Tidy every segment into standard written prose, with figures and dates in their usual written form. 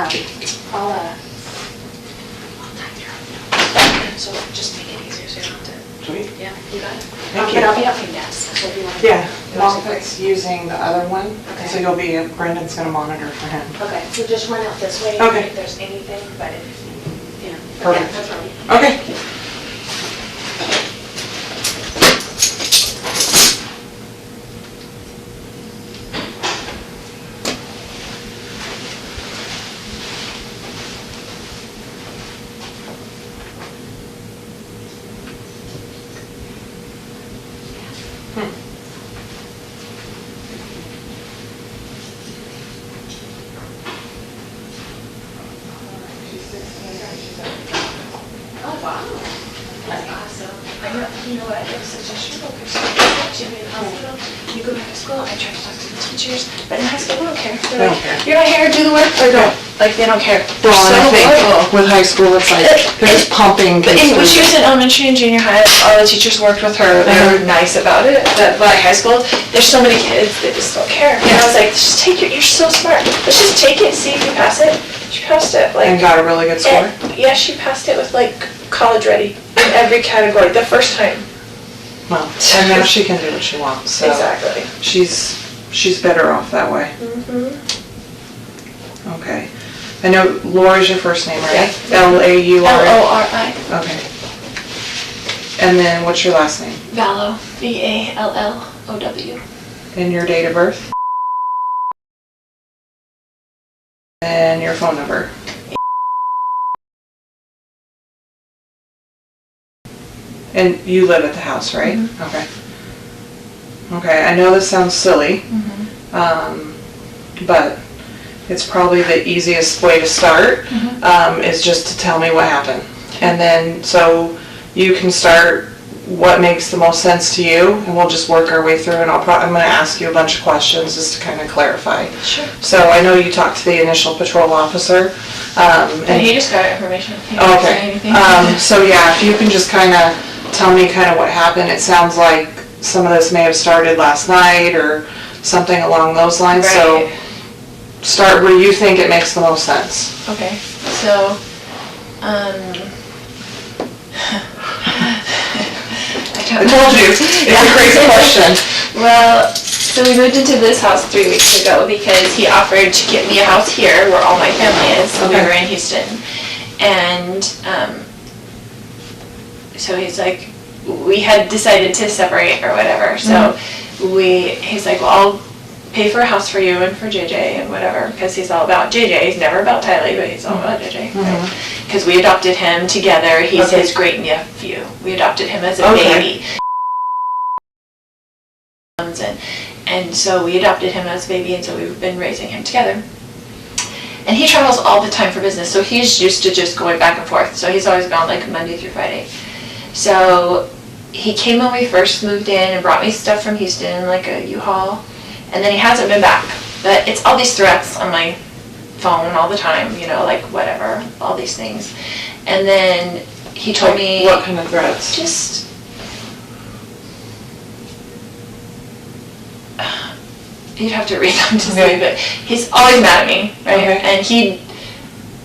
I'll type your own notes. So just make it easier so you don't have to. Sweet. Yeah, you got it. Thank you. But I'll be up in desk, so if you want to. Yeah, yours Moffat's using the other one, Okay. so you'll be, Brendan's gonna monitor for him. Okay, so just run out this way Okay. if there's anything, but if, you know. Perfect. Yeah, that's right. Okay. Oh, wow. That's awesome. You know what, it was such a struggle because you've been in hospital, you go back to school, I try to talk to the teachers, but in high school, they don't care. They They're don't like, care. you're not here, do the work, or don't. Like, they don't care. They're Well, so and I think horrible. with high school, it's like, they're just pumping. But kids when she through. was in elementary and junior high, all the teachers worked with her. They were nice about it. But by high school, there's so many kids that just don't care. And I was like, just take it. You're so smart. Let's just take it and see if you pass it. She passed it. Like, And got a really good score? yeah, she passed it with like college ready in every category the first time. Well, and now she can do what she wants, so. Exactly. She's better off that way. Mm-hmm. Okay. I know Lori's your first name, right? Yeah. L-A-U-R-I? L-O-R-I. Okay. And then what's your last name? Vallow. V-A-L-L-O-W. And your date of birth? And your phone number? And you live at the house, right? Mhm. Okay. Okay, I know this sounds silly, but it's probably the easiest way to start, is just to tell me what happened. And then, so you can start what makes the most sense to you, and we'll just work our way through, and I'm gonna ask you a bunch of questions just to kind of clarify. Sure. So I know you talked to the initial patrol officer, And he just got information. He didn't say okay. anything. So yeah, if you can just kind of tell me kind of what happened. It sounds like some of this may have started last night or something along those lines. So Right. start where you think it makes the most sense. Okay, so, I told you, it's a crazy question. Well, so we moved into this house 3 weeks ago because he offered to get me a house here where all my family is. We Okay. were in Houston. And so he's like, we had decided to separate or whatever. So he's like, well, I'll pay for a house for you and for JJ and whatever, because he's all about JJ. He's never about Tylee, but he's all about JJ. Because we adopted him together. He's Okay. his great nephew. We adopted him as a Okay. baby. And so we adopted him as a baby, and so we've been raising him together. And he travels all the time for business, so he's used to just going back and forth. So he's always gone like Monday through Friday. So he came when we first moved in and brought me stuff from Houston, like a U-Haul, and then he hasn't been back. But it's all these threats on my phone all the time, you know, like whatever, all these things. And then he told me... What kind of threats? Just... You'd have to read them to see, but he's always mad at me, right? Okay. And he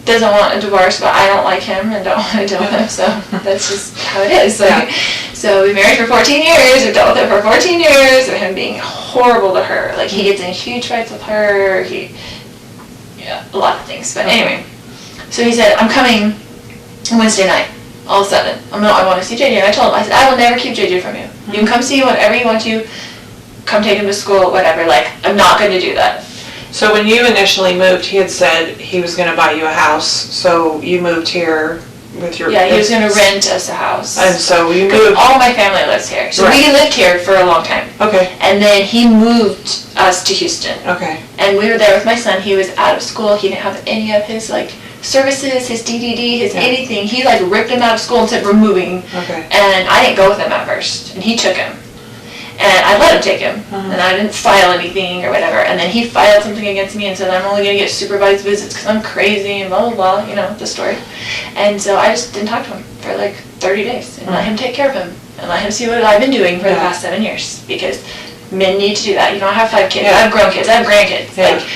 doesn't want a divorce, but I don't like him and don't want to deal with him, so that's just how it is. Like, so we married for 14 years, we dealt with it for 14 years, of him being horrible to her. Like, he gets in huge fights with her, a lot of things. But anyway, so he said, I'm coming Wednesday night, all of a sudden. I want to see JJ, and I told him, I said, I will never keep JJ from you. You can come see him whenever you want to, come take him to school, whatever, like, I'm not going to do that. So when you initially moved, he had said he was going to buy you a house, so you moved here with your... Yeah, he was going to rent us a house. And so you 'Cause moved... all my family lives here. So Right. we lived here for a long time. Okay, And then he moved us to Houston. okay. And we were there with my son. He was out of school. He didn't have any of his, like, services, his DDD, his anything. He, like, ripped him out of school and said, we're moving. Okay. And I didn't go with him at first. And he took him. And I let him take him. And I didn't file anything or whatever. And then he filed something against me and said, I'm only going to get supervised visits because I'm crazy and blah, blah, blah, you know, the story. And so I just didn't talk to him for like 30 days and let him take care of him and let him see what I've been doing for the past 7 years, because men need to do that. You know, I have 5 kids. I have grown kids. I have grandkids. Yeah. Like,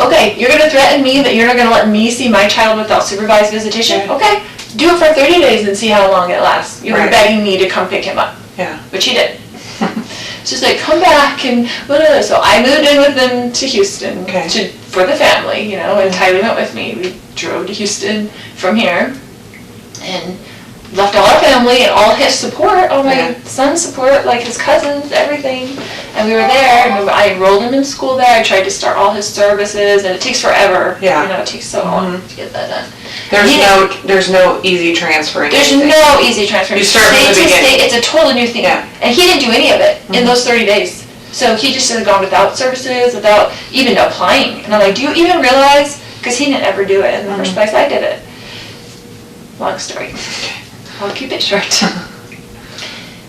Okay, you're going to threaten me that you're not going to let me see my child without supervised visitation? Yeah. Okay, do it for 30 days and see how long it lasts. You're Right. begging me to come pick him up. Yeah. Which he did. She's like, come back, and whatever. So I moved in with them to Houston for the family, and Tyler went with me. We drove to Houston from here and left all our family and all his support, all my son's support, like his cousins, everything. And we were there, and I enrolled him in school there. I tried to start all his services, and it takes forever. Yeah. It takes so long to get that done. There's no easy transferring. There's no easy transfer. You start from the beginning. It's a total new thing. Yeah. And he didn't do any of it in those 30 days. So he just had gone without services, without even applying. And I'm like, do you even realize? Because he didn't ever do it in the first place. I did it. Long story. I'll keep it short.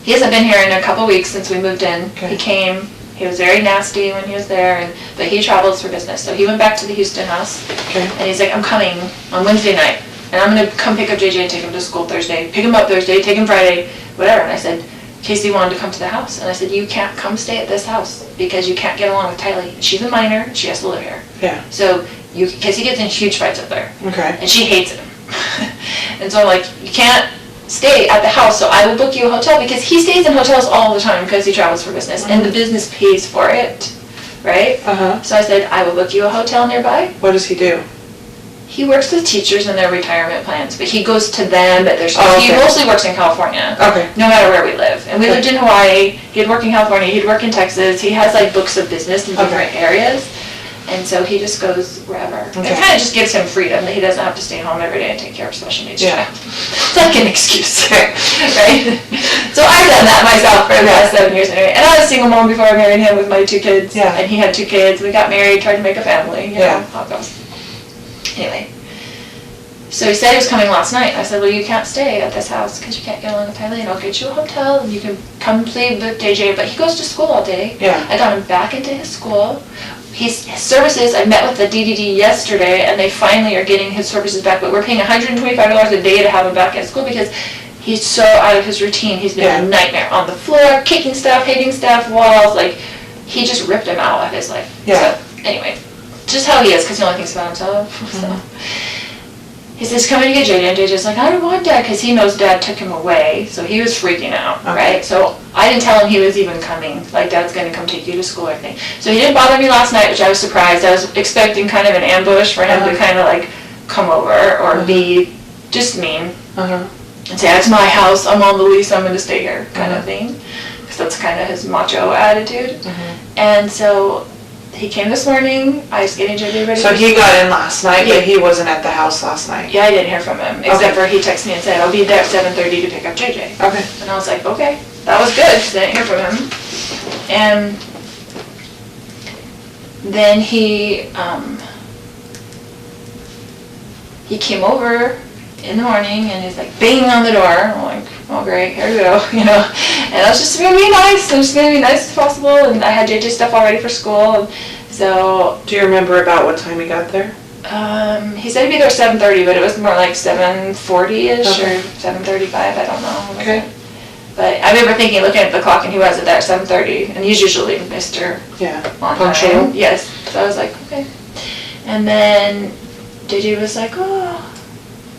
He hasn't been here in a couple weeks since we moved in. Okay. He came. He was very nasty when he was there, but he travels for business. So he went back to the Houston house, and he's like, I'm coming on Wednesday night, and I'm going to come pick up JJ and take him to school Thursday, pick him up Thursday, take him Friday, whatever. And I said, Casey wanted to come to the house, and I said, you can't come stay at this house because you can't get along with Tylee. She's a minor, and she has to live here. Yeah. So, because he gets in huge fights up there. Okay. And she hates him. And so I'm like, you can't stay at the house, so I will book you a hotel, because he stays in hotels all the time because he travels for business, and the business pays for it, right? So I said, I will book you a hotel nearby. What does he do? He works with teachers in their retirement plans, but he goes to them at their school. He mostly works in California, no matter where we live. And we lived in Hawaii, he'd work in California, he'd work in Texas, he has like books of business in different areas. And so he just goes wherever. It kind of just gives him freedom that he doesn't have to stay home every day and take care of special needs child. It's like an excuse, right? So I've done that myself for the last 7 years anyway. And I was a single mom before I married him with my 2 kids. And he had 2 kids. We got married, tried to make a family, you know how it goes. Anyway. So he said he was coming last night. I said, well, you can't stay at this house because you can't get along with Tylee. I'll get you a hotel and you can come play with JJ. But he goes to school all day. I got him back into his school. His services, I met with the DDD yesterday, and they finally are getting his services back, but we're paying $125 a day to have him back at school because he's so out of his routine. He's been a nightmare on the floor, kicking stuff, hitting stuff, walls, like, he just ripped him out of his life. So, anyway, just how he is, because he only thinks about himself, so. He says, come in to get JJ, and JJ's like, I don't want Dad, because he knows Dad took him away, so he was freaking out, right? So I didn't tell him he was even coming, like Dad's going to come take you to school or anything. So he didn't bother me last night, which I was surprised. I was expecting kind of an ambush for him to kind of like come over or be just mean and say, it's my house, I'm on the lease, I'm going to stay here, kind of thing. Because that's kind of his macho attitude. And so he came this morning, I was getting JJ ready. So he got in last night, but he wasn't at the house last night? Yeah, I didn't hear from him, except for he texted me and said, I'll be there at 7:30 to pick up JJ. And I was like, okay, that was good, because I didn't hear from him. And then he came over in the morning, and he's like banging on the door. I'm like, oh great, here we go, you know. And I was just going to be nice. I was just going to be nice as possible. And I had JJ stuff all ready for school. And so. Do you remember about what time he got there? He said he'd be there at 7:30, but it was more like 7:40ish or 7:35. I don't know. But I remember thinking, looking at the clock, and he wasn't there at 7:30, and he's usually Mr. On time. Yes. So I was like, okay. And then JJ was like, oh,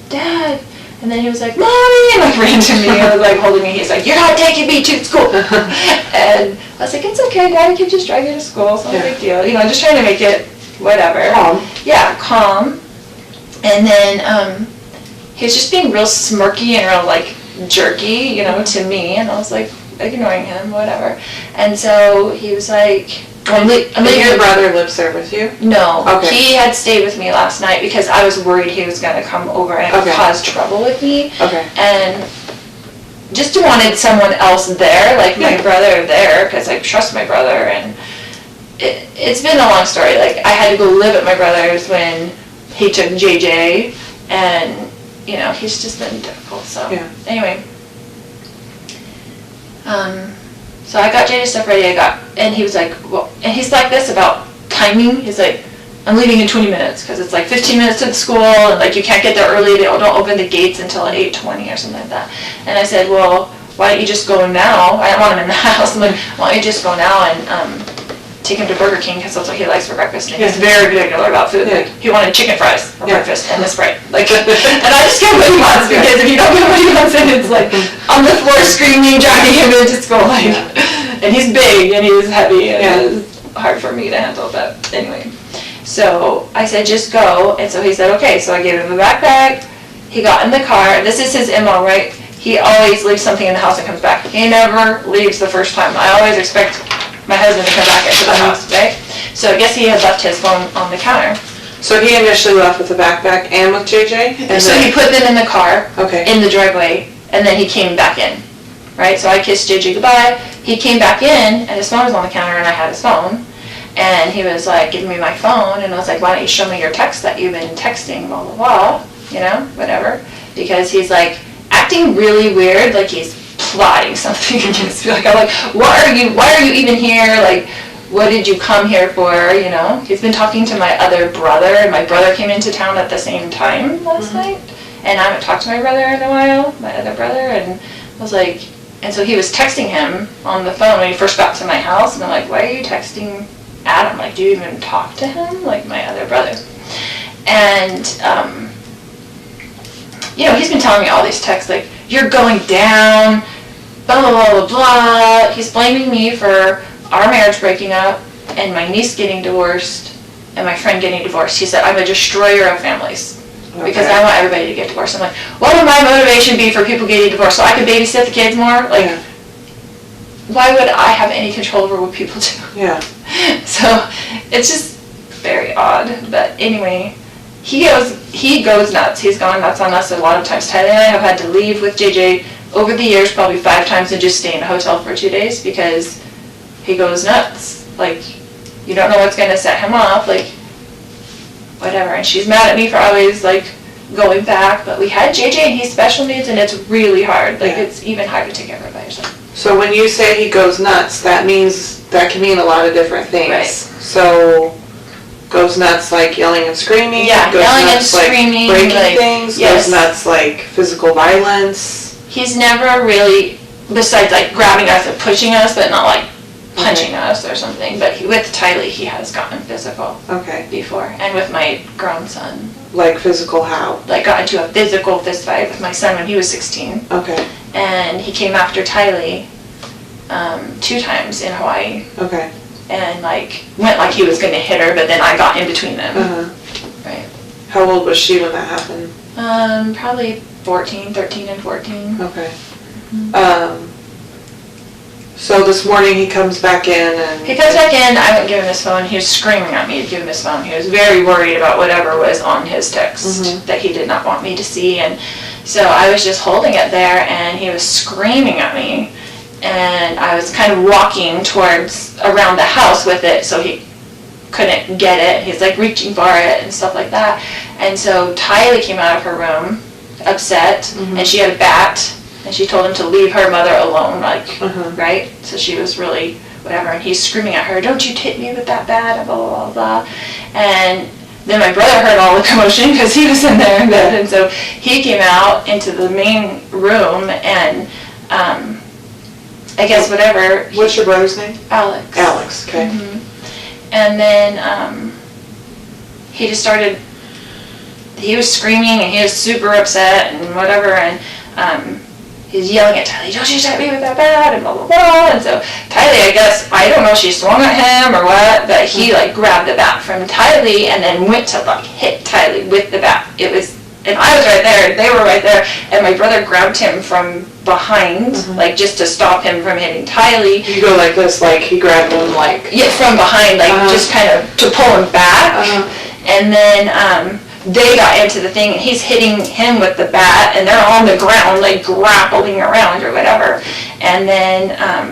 Dad. And then he was like, Mommy, and like ran to me and was like holding me. He's like, you're not taking me to school. And I was like, it's okay, Daddy can just drive you to school. It's not a big deal. You know, just trying to make it whatever. Calm. Yeah, calm. And then he was just being real smirky and real like jerky, you know, to me. And I was like ignoring him, whatever. And so he was like, Did your brother lives there with you? No. Okay. He had stayed with me last night because I was worried he was going to come over and cause trouble with me. And just wanted someone else there, like my brother there, because I trust my brother. And it's been a long story. Like, I had to go live at my brother's when he took JJ, and, you know, he's just been difficult. So, anyway. So I got JJ's stuff ready, and he was like, well, and he's like this about timing. He's like, I'm leaving in 20 minutes, because it's like 15 minutes to the school, and like you can't get there early, they don't open the gates until 8:20 or something like that. And I said, well, why don't you just go now? I don't want him in the house. I'm like, why don't you just go now and take him to Burger King because that's what he likes for breakfast. And he's very particular about food. Like, he wanted chicken fries for breakfast and a Sprite. Like, and I just give him what he wants, because if you don't give him what he wants, then it's like on the floor screaming, dragging him into school. Like, and he's big and he's heavy and it's hard for me to handle. But anyway, so I said, just go. And so he said, okay. So I gave him a backpack. He got in the car. This is his MO, right? He always leaves something in the house and comes back. He never leaves the first time. I always expect my husband to come back into the house, right? So I guess he had left his phone on the counter. So he initially left with the backpack and with JJ? And so he put them in the car, okay, in the driveway, and then he came back in, right? So I kissed JJ goodbye. He came back in, and his phone was on the counter, and I had his phone. And he was like, giving me my phone, and I was like, why don't you show me your text that you've been texting, blah, blah, blah, you know, whatever. Because he's like acting really weird, like he's plotting something against me. Like, I'm like, why are you even here? Like, what did you come here for, you know? He's been talking to my other brother, and my brother came into town at the same time last night. And I haven't talked to my brother in a while, my other brother, and I was like, and so he was texting him on the phone when he first got to my house, and I'm like, why are you texting Adam? Like, do you even talk to him? Like, my other brother. And, you know, he's been telling me all these texts, like, you're going down, blah, blah, blah, blah, blah. He's blaming me for our marriage breaking up, and my niece getting divorced, and my friend getting divorced. He said, I'm a destroyer of families. Okay. Because I want everybody to get divorced. I'm like, what would my motivation be for people getting divorced? So I could babysit the kids more? Like, why would I have any control over what people do? Yeah. So it's just very odd. But anyway, he goes nuts. He's gone nuts on us a lot of times. Tyler and I have had to leave with JJ over the years probably 5 times and just stay in a hotel for 2 days because he goes nuts. Like, you don't know what's going to set him off. Like, whatever. And she's mad at me for always, like, going back. But we had JJ and he's special needs, and it's really hard. Like, it's even hard to take care of it by yourself. So when you say he goes nuts, that can mean a lot of different things. Right. So goes nuts like yelling and screaming. Yeah, goes yelling nuts and screaming. Like breaking like, things. Yes. Goes nuts like physical violence. He's never really, besides like grabbing us and pushing us, but not like punching us or something. But with Tylee, he has gotten physical. Okay. Before, and with my grown son. Like physical how? Like got into a physical fist fight with my son when he was 16. Okay. And he came after Tylee 2 times in Hawaii. Okay. And like went like he was going to hit her, but then I got in between them. Right. How old was she when that happened? Probably 13 and 14. Okay. So this morning he comes back in and... He comes back in, I wouldn't give him his phone. He was screaming at me to give him his phone. He was very worried about whatever was on his text that he did not want me to see. And so I was just holding it there, and he was screaming at me. And I was kind of walking towards around the house with it so he couldn't get it. He's like reaching for it and stuff like that. And so Tylee came out of her room upset, and she had a bat, and she told him to leave her mother alone, like, right? So she was really whatever, and he's screaming at her, don't you hit me with that bat, blah, blah, blah, blah. And then my brother heard all the commotion because he was in there in bed, and so he came out into the main room, and I guess whatever. What's your brother's name? Alex. Alex, okay. And then he just started, he was screaming and he was super upset and whatever, and he was yelling at Tylee, don't you hit me with that bat, and blah, blah, blah. And so Tylee, I guess, I don't know if she swung at him or what, but he like grabbed the bat from Tylee and then went to like hit Tylee with the bat. It was, and I was right there, they were right there, and my brother grabbed him from behind, like just to stop him from hitting Tylee. You go like this, like he grabbed him like... Yeah, from behind, like just kind of to pull him back. And then they got into the thing, and he's hitting him with the bat, and they're on the ground, like grappling around or whatever. And then, I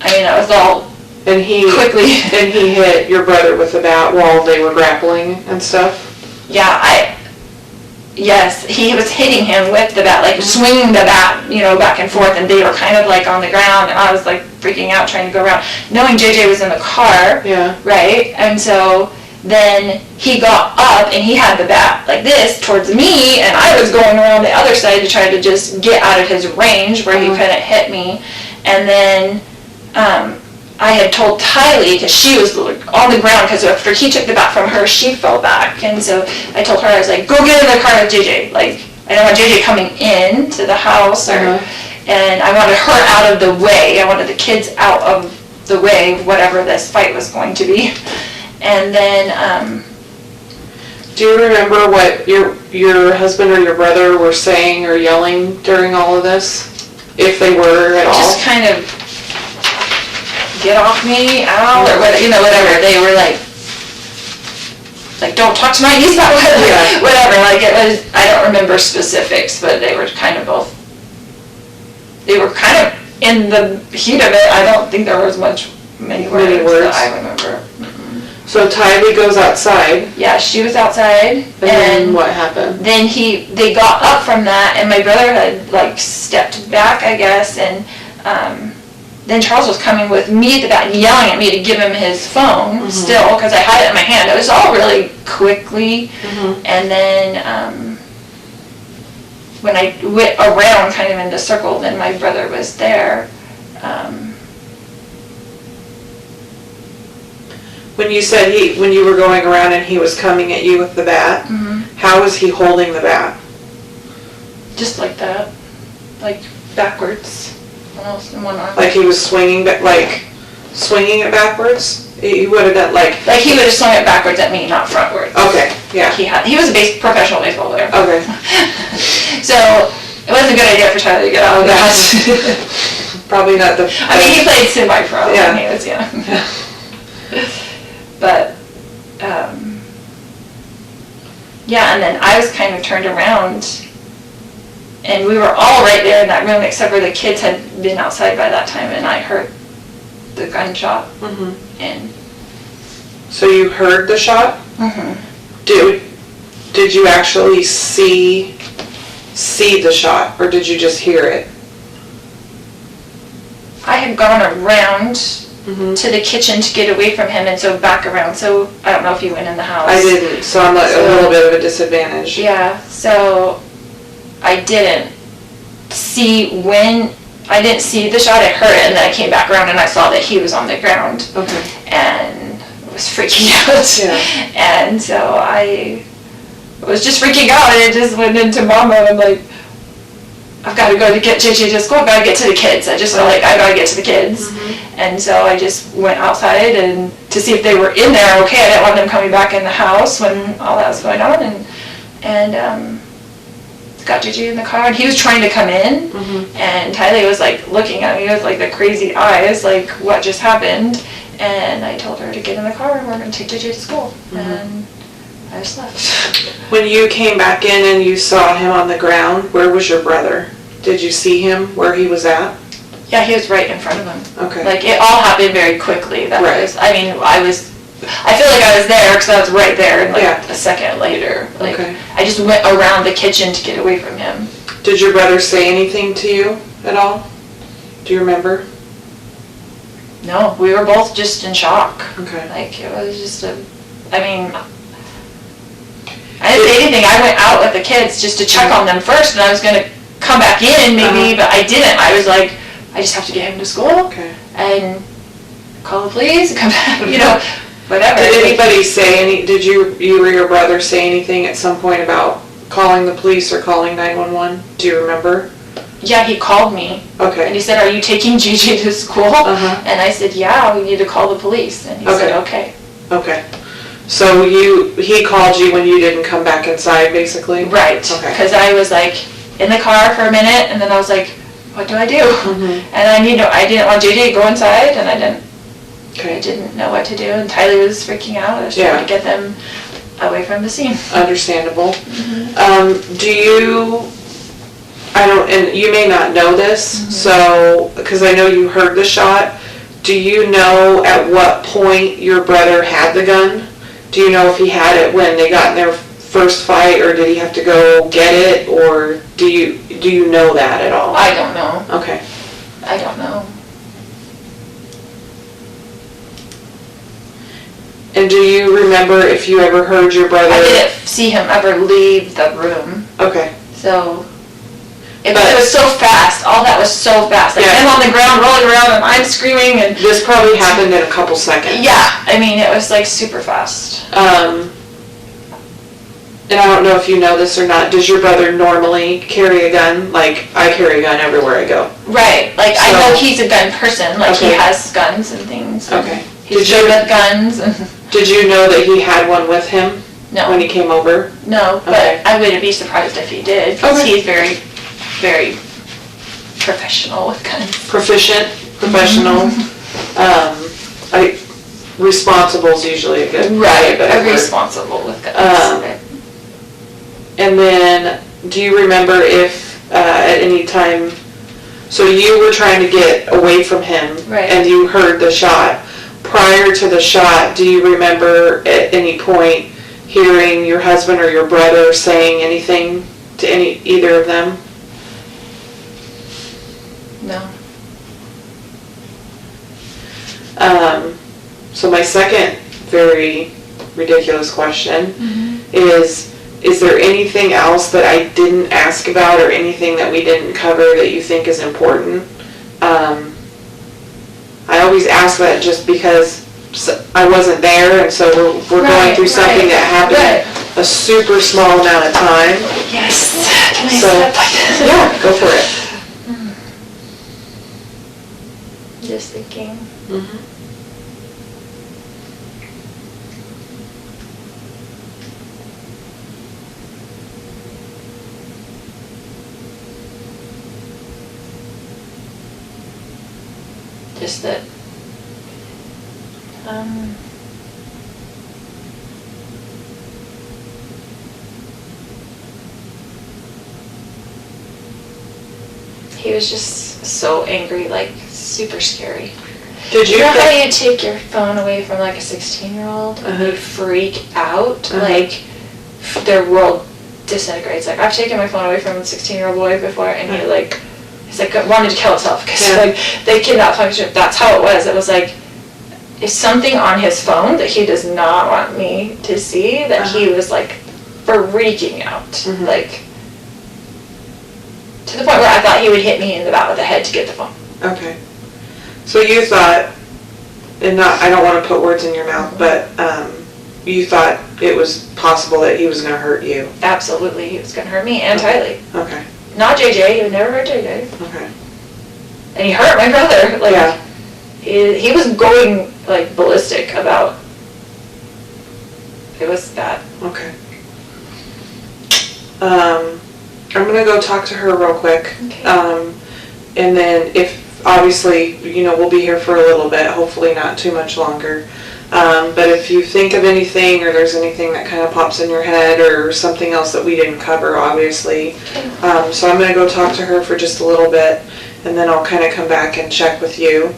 mean, that was all and he quickly. And he hit your brother with the bat while they were grappling and stuff? Yeah, yes, he was hitting him with the bat, like swinging the bat, you know, back and forth, and they were kind of like on the ground, and I was like freaking out trying to go around, knowing JJ was in the car, right? And so then he got up and he had the bat like this towards me, and I was going around the other side to try to just get out of his range where he couldn't hit me. And then I had told Tylee, because she was on the ground, because after he took the bat from her, she fell back. And so I told her, I was like, go get in the car with JJ. Like, I don't want JJ coming in to the house, and I wanted her out of the way. I wanted the kids out of the way, whatever this fight was going to be. And then, do you remember what your husband or your brother were saying or yelling during all of this? If they were at all? Just kind of, get off me, out, or whatever. They were like, don't talk to my niece about whatever. Like, it was, I don't remember specifics, but they were kind of in the heat of it. I don't think there was many words that I remember. So Tylee goes outside. Yeah, she was outside. And then what happened? Then they got up from that, and my brother had stepped back, I guess, and then Charles was coming with me at the back and yelling at me to give him his phone still, because I had it in my hand. It was all really quickly. And then when I went around kind of in the circle, then my brother was there. When you said when you were going around and he was coming at you with the bat, how was he holding the bat? Just like that, like backwards, almost in one arm. Like he was swinging it backwards? He would have done like he would have swung it backwards at me, not frontwards. Okay, yeah. He was a professional baseball player. Okay. So it wasn't a good idea for Tyler to get out of that. Probably not the. I mean, he played semi-pro. Yeah. When he was But, yeah, and then I was kind of turned around, and we were all right there in that room, except for the kids had been outside by that time, and I heard the gunshot. And so you heard the shot? Did you actually see the shot, or did you just hear it? I had gone around to the kitchen to get away from him, and so back around. So I don't know if he went in the house. I didn't, so I'm a little bit of a disadvantage. Yeah, so I didn't see the shot. I heard it, and then I came back around and I saw that he was on the ground. Okay. And was freaking out. Yeah. And so I was just freaking out, and it just went into mom mode. I'm like, I've got to go to get JJ to school. I've got to get to the kids. I just felt like I got to get to the kids. And so I just went outside and to see if they were in there okay. I didn't want them coming back in the house when all that was going on. And got JJ in the car, and he was trying to come in. And Tylee was looking at me with the crazy eyes, like, what just happened? And I told her to get in the car and we're going to take JJ to school. And I just left. When you came back in and you saw him on the ground, where was your brother? Did you see him where he was at? Yeah, he was right in front of him. Okay. It all happened very quickly. I feel like I was there because I was right there, and a second later. Okay. I just went around the kitchen to get away from him. Did your brother say anything to you at all? Do you remember? No, we were both just in shock. Okay. It was just I didn't say anything. I went out with the kids just to check on them first, and I was going to come back in maybe, but I didn't. I was like, I just have to get him to school. Okay. And call the police and come back, whatever. Did anybody did you or your brother say anything at some point about calling the police or calling 911? Do you remember? Yeah, he called me. Okay. And he said, are you taking JJ to school? And I said, yeah, we need to call the police. And he said, okay. Okay. So he called you when you didn't come back inside, basically? Right. Okay. Because I was in the car for a minute, and then I was like, what do I do? And I didn't want JJ to go inside, and I didn't know what to do, and Tylee was freaking out. I was trying to get them away from the scene. Understandable. And you may not know this, so, because I know you heard the shot, do you know at what point your brother had the gun? Do you know if he had it when they got in their first fight, or did he have to go get it, or do you know that at all? I don't know. Okay. I don't know. And do you remember if you ever heard your brother? I didn't see him ever leave the room. Okay. So. It was so fast. All that was so fast. Like him on the ground, rolling around, and I'm screaming. And this probably happened in a couple seconds. Yeah, I mean, it was like super fast. And I don't know if you know this or not, does your brother normally carry a gun? Like, I carry a gun everywhere I go. Right. Like, I know he's a gun person. Like, he has guns and things. Okay. He's good with guns. Did you know that he had one with him? No. When he came over? No, but I wouldn't be surprised if he did. Because he's very, very professional with guns. Proficient, professional. Responsible is usually a good right. Responsible with guns. And then, do you remember if at any time, so you were trying to get away from him, and you heard the shot. Prior to the shot, do you remember at any point hearing your husband or your brother saying anything to either of them? No. So my second very ridiculous question is there anything else that I didn't ask about or anything that we didn't cover that you think is important? I always ask that just because I wasn't there, and so we're going through something that happened a super small amount of time. Yes. Can I step? Yeah, go for it. Just thinking. Just that he was just so angry, like super scary. Did you know how you take your phone away from like a 16-year-old and they freak out? Like their world disintegrates. Like I've taken my phone away from a 16-year-old boy before, and he like he's like wanted to kill himself because like they kidnapped him. That's how it was. It was like if something on his phone that he does not want me to see, that he was like freaking out, like to the point where I thought he would hit me in the back of the head to get the phone. Okay. So you thought, and I don't want to put words in your mouth, but you thought it was possible that he was going to hurt you. Absolutely, he was going to hurt me and Tylee. Okay. Not JJ. He would never hurt JJ. Okay. And he hurt my brother. Like he was going like ballistic about. It was bad. Okay. I'm gonna go talk to her real quick. Okay. And then if obviously we'll be here for a little bit, hopefully not too much longer. But if you think of anything or there's anything that kind of pops in your head or something else that we didn't cover, obviously. So I'm going to go talk to her for just a little bit, and then I'll kind of come back and check with you,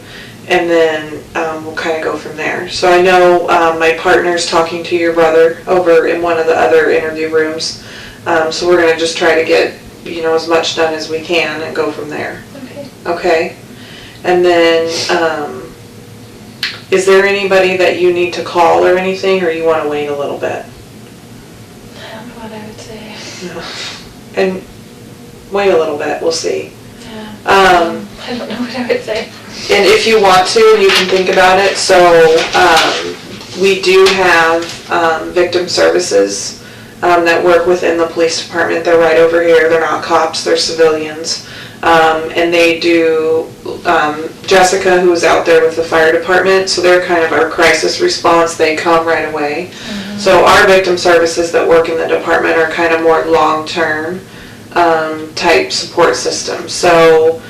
and then we'll kind of go from there. So I know my partner's talking to your brother over in one of the other interview rooms. So we're going to just try to get as much done as we can and go from there. Okay? And then is there anybody that you need to call or anything, or you want to wait a little bit? I don't know what I would say. No. And wait a little bit, we'll see. Yeah. I don't know what I would say. And if you want to, you can think about it. So we do have victim services that work within the police department. They're right over here. They're not cops, they're civilians. And they do, Jessica, who's out there with the fire department, so they're kind of our crisis response. They come right away. So our victim services that work in the department are kind of more long-term type support systems. So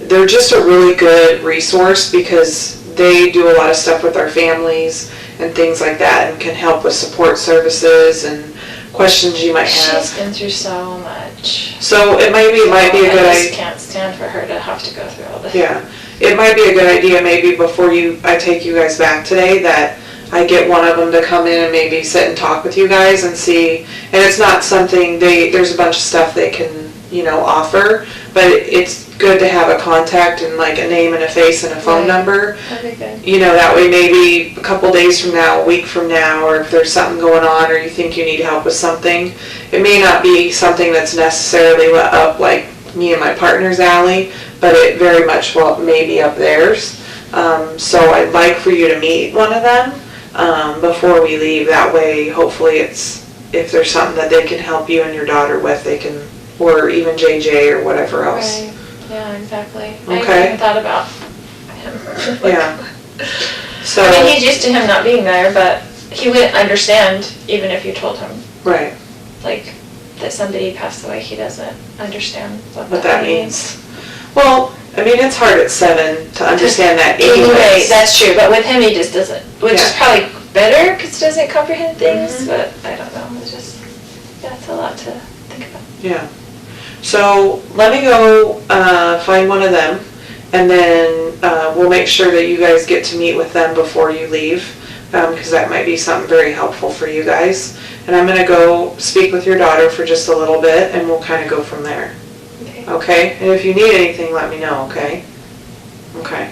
they're just a really good resource because they do a lot of stuff with our families and things like that, and can help with support services and questions you might have. She's been through so much. So it might be a good idea. I just can't stand for her to have to go through all this. Yeah, it might be a good idea maybe before I take you guys back today that I get one of them to come in and maybe sit and talk with you guys and see. And it's not something there's a bunch of stuff they can offer, but it's good to have a contact and like a name and a face and a phone Right. number. That'd be good. You know, that way maybe a couple days from now, a week from now, or if there's something going on or you think you need help with something, it may not be something that's necessarily up like me and my partner's alley, but it very much may be up theirs. So I'd like for you to meet one of them before we leave. That way, hopefully if there's something that they can help you and your daughter with, they can, or even JJ or whatever else. Right. Yeah, exactly. I Okay. hadn't even thought about him. Yeah. So, I mean, he's used to him not being there, but he wouldn't understand even if you told him, right, like, that somebody passed away. He doesn't understand what that means. Well, I mean, it's hard at 7 to understand that Right, anyways. that's true, but with him he just doesn't, which is Yeah. probably better because he doesn't comprehend things, Mhm. but I don't know, it's just, yeah, it's a lot to think about. Yeah. So let me go find one of them, and then we'll make sure that you guys get to meet with them before you leave, because that might be something very helpful for you guys. And I'm going to go speak with your daughter for just a little bit, and we'll kind of go from there. Okay. Okay? And if you need anything, let me know, okay? Okay.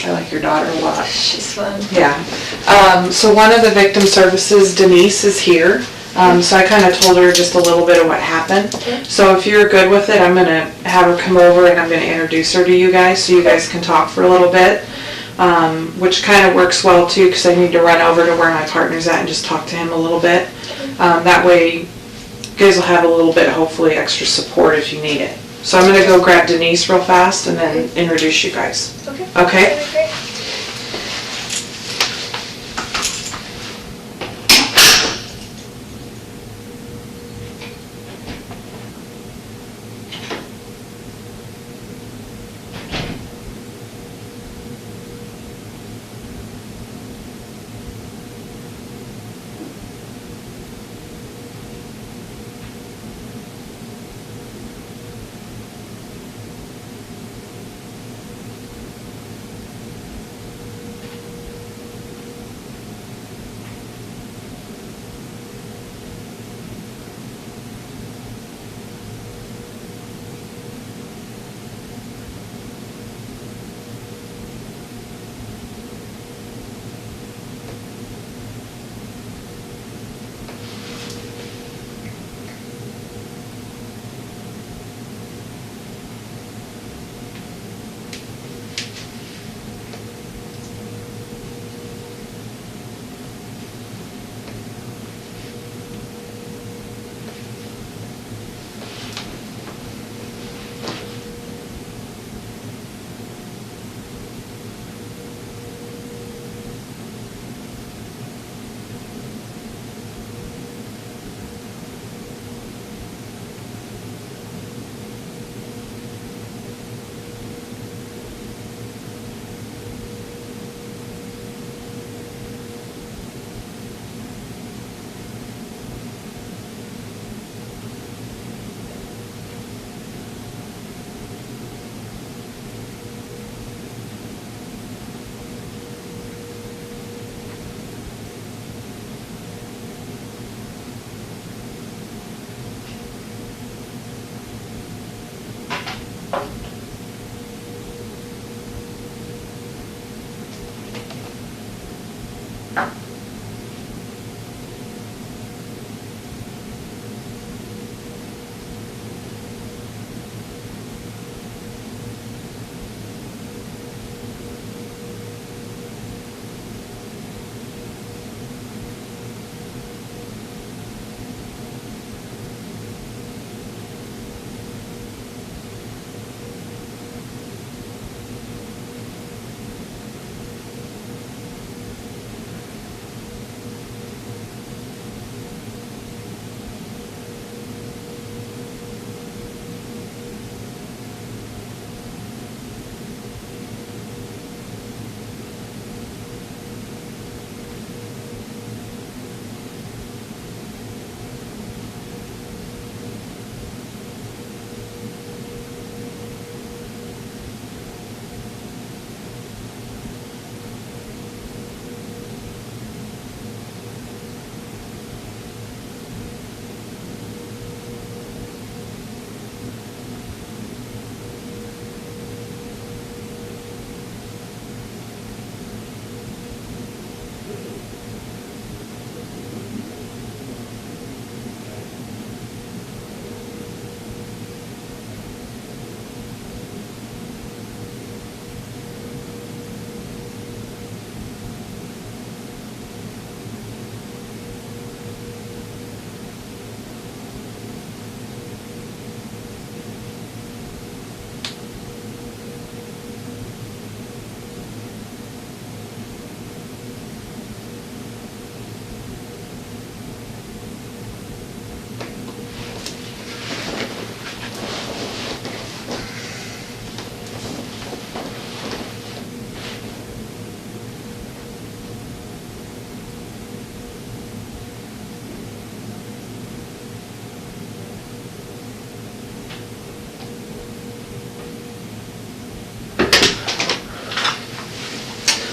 I like your daughter a lot. She's fun. Yeah. So one of the victim services, Denise, is here. So I kind of told her just a little bit of what happened. Okay. So if you're good with it, I'm going to have her come over and I'm going to introduce her to you guys so you guys can talk for a little bit. Which kind of works well too, because I need to run over to where my partner's at and just talk to him a little bit. That way you guys will have a little bit, hopefully, extra support if you need it. So I'm going to go grab Denise real fast and then introduce you guys. Okay. Okay? That'd be great.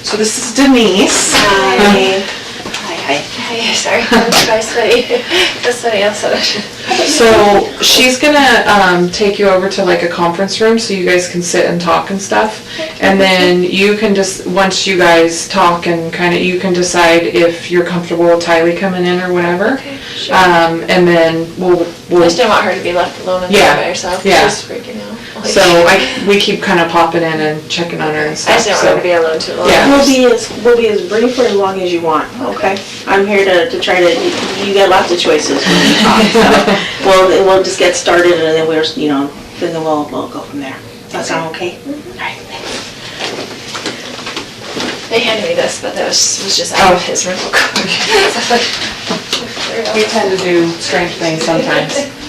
So this is Denise. Hi. Hi, Hi. Hey, sorry, I'm sweaty. That's somebody else. So she's gonna take you over to like a conference room so you guys can sit and talk and stuff. And then you can just, once you guys talk and kind of, you can decide if you're comfortable with Tylee coming in or whatever. Okay, sure. And then I just didn't want her to be left alone in Yeah, there by herself. yeah. She's freaking out. Like, so we keep kind of popping in and checking on her and I stuff. just didn't want her to be alone too long. Yeah. We'll be as brief or as long as you want, okay? I'm here to try to, you got lots of choices when you talk, so we'll just get started and then then we'll go from there. Does that sound okay? All right, thanks. They handed me this, but that was just out of his rental car. We tend to do strange things sometimes.